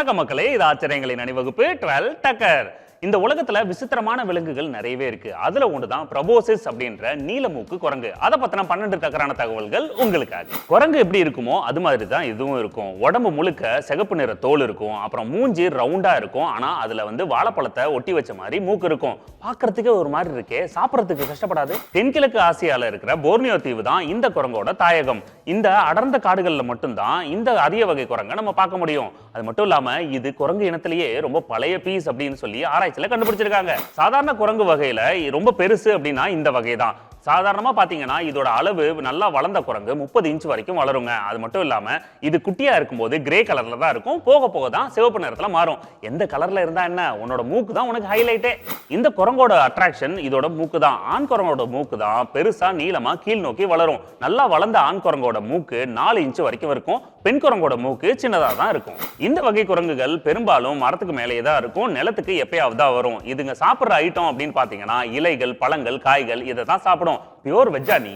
வணக்கம் மக்களே, இது ஆச்சரியங்களின் அணிவகுப்பு 12 டக்கர். இந்த உலகத்துல விசித்திரமான விலங்குகள் நிறையவே இருக்கு. அதுல ஒண்ணுதான் பிரபோசிஸ் அப்படின்ற நீலமூக்கு குரங்கு. அதை பத்தின 12 டக்கரான தகவல்கள் உங்களுக்காக. குரங்கு எப்படி இருக்குமோ அது மாதிரி தான் இதுவும் இருக்கும். உடம்பு முழுக்க சிகப்பு நிற தோல் இருக்கும். அப்புறம் மூஞ்சி ரவுண்டா இருக்கும். ஆனா அதுல வாழைப்பழத்தை ஒட்டி வச்ச மாதிரி மூக்கு இருக்கும். பார்க்கறதுக்கு ஒரு மாதிரி இருக்கே, சாப்பிடறதுக்கு கஷ்டப்படாது. தென்கிழக்கு ஆசியால இருக்கிற போர்னியோ தீவு தான் இந்த குரங்கோட தாயகம். இந்த அடர்ந்த காடுகள்ல மட்டும்தான் இந்த அரிய வகை குரங்கை நம்ம பார்க்க முடியும். அது மட்டும் இல்லாம இது குரங்கு இனத்திலேயே ரொம்ப பழைய பீஸ் அப்படின்னு சொல்லி ஆராய்ச்சியில கண்டுபிடிச்சிருக்காங்க. சாதாரண குரங்கு வகையில ரொம்ப பெருசு அப்படின்னா இந்த வகை தான். சாதாரணமா பாத்தீங்கன்னா இதோட அளவு நல்லா வளர்ந்த குரங்கு 30 இன்ச் வரைக்கும் வளருங்க. அது மட்டும் இல்லாம இது குட்டியா இருக்கும்போது கிரே கலர்ல தான் இருக்கும். போக போக தான் சிவப்பு நிறத்துல மாறும். எந்த கலர்ல இருந்தா என்ன, உன்னோட மூக்கு தான் உனக்கு ஹைலைட்டே. இந்த குரங்கோட அட்ராக்ஷன் இதோட மூக்கு தான். ஆண் குரங்கோட மூக்கு தான் பெருசா நீளமா கீழ் நோக்கி வளரும். நல்லா வளர்ந்த ஆண் குரங்கோட மூக்கு 4 இன்ச் வரைக்கும் இருக்கும். பெண் குரங்கோட மூக்கு சின்னதா தான் இருக்கும். இந்த வகை குரங்குகள் பெரும்பாலும் மரத்துக்கு மேலேயே தான் இருக்கும். நிலத்துக்கு எப்பயாவது தான் வரும். இதுங்க சாப்பிடுற ஐட்டம் அப்படின்னு பாத்தீங்கன்னா இலைகள், பழங்கள், காய்கள் இதை தான் சாப்பிடும். பியூர் வெஜ்ஜா நீ?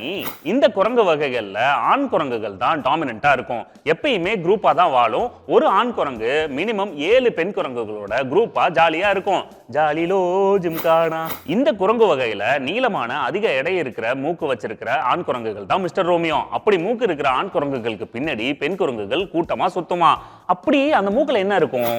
இந்த குரங்கு வகைகள்ல ஆண் குரங்குகள் தான் டாமினண்டா இருக்கும். எப்பயுமே குரூப்பா தான் வாழும். ஒரு ஆண் குரங்கு மினிமம் 7 பெண் குரங்குகளோட குரூப்பா ஜாலியா இருக்கும். ஜாலிலோ ஜிம்கானா. இந்த குரங்கு வகையில நீளமான அதிக எடை இருக்கிற மூக்கு வச்சிருக்கிற ஆண் குரங்குகள் தான் மிஸ்டர் ரோமியோ. அப்படி மூக்கு இருக்கிற ஆண் குரங்குகளுக்கு பின்னாடி பெண் குரங்குகள் கூட்டமா சுத்துமா. அப்படி அந்த மூக்குல என்ன இருக்கும்?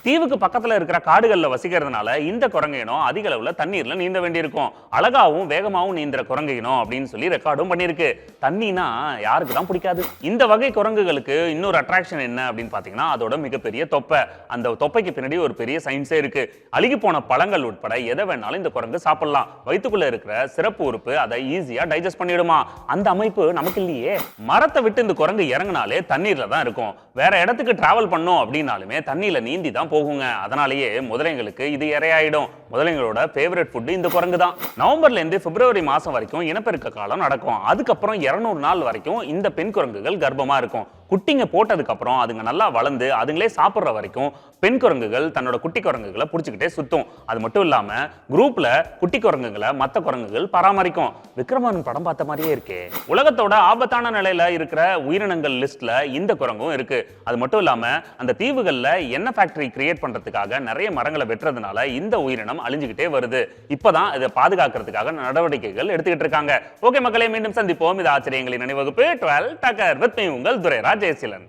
தீவுக்கு பக்கத்துல இருக்கிற காடுகள்ல வசிக்கிறதுனால இந்த குரங்கு இனம் அதிக அளவுல தண்ணீர்ல நீந்த வேண்டியிருக்கும். அழகாவும் வேகமாவும் நீந்துற குரங்கு இனம் அப்படின்னு சொல்லி ரெக்கார்டும் பண்ணிருக்கு. தண்ணினா யாருக்கு தான் பிடிக்காது? இந்த வகை குரங்குகளுக்கு இன்னொரு அட்ராக்ஷன் என்ன அப்படின்னு பாத்தீங்கன்னா அதோட மிகப்பெரிய தொப்பை. அந்த தொப்பைக்கு பின்னாடி ஒரு பெரிய சயின்ஸே இருக்கு. அழுகி போன பழங்கள் உட்பட எதை வேணாலும் இந்த குரங்கு சாப்பிடலாம். வயிற்றுக்குள்ள இருக்கிற சிறப்பு உறுப்பு அதை ஈஸியா டைஜஸ்ட் பண்ணிடுமா. அந்த அமைப்பு நமக்கு இல்லையே. மரத்தை விட்டு இந்த குரங்கு இறங்கினாலே தண்ணீர்ல தான் இருக்கும். வேற இடத்துக்கு டிராவல் பண்ணோம் அப்படின்னாலுமே தண்ணியில நீந்தி தான் போகுங்க. அதனாலேயே முதலைங்களுக்கு இது இரையாயிடும். முதலைங்களோட ஃபேவரட் ஃபுட் இந்த குரங்கு தான். நவம்பர்ல இருந்து பிப்ரவரி மாசம் வரைக்கும் இனப்பெருக்க காலம் நடக்கும். அதுக்கப்புறம் 200 நாள் வரைக்கும் இந்த பெண் குரங்குகள் கர்ப்பமா இருக்கும். குட்டிங்க போட்டதுக்கு அப்புறம் அதுங்க நல்லா வளர்ந்து அதுங்களே சாப்பிடுற வரைக்கும் பெண் குரங்குகள் தன்னோட குட்டி குரங்குகளை புடிச்சுக்கிட்டே சுத்தும். அது மட்டும் இல்லாம குரூப்ல குட்டி குரங்குகளை மத்த குரங்குகள் பராமரிக்கும். விக்ரமன் படம் பார்த்த மாதிரியே இருக்கே. உலகத்தோட ஆபத்தான நிலையில இருக்கிற உயிரினங்கள் லிஸ்ட்ல இந்த குரங்கும் இருக்கு. அது மட்டும் இல்லாம அந்த தீவுகள்ல எண்ணெய் ஃபேக்டரி கிரியேட் பண்றதுக்காக நிறைய மரங்களை வெட்டுறதுனால இந்த உயிரினம் அழிஞ்சுக்கிட்டே வருது. இப்பதான் இதை பாதுகாக்கிறதுக்காக நடவடிக்கைகள் எடுத்துக்கிட்டு இருக்காங்க. ஓகே மக்களே, மீண்டும் சந்திப்போம். இது ஆச்சரியங்களின் அணிவகுப்பு 12 டக்கர் வித் மீ உங்கள் துரைராஜ் ஜெயசீலன்.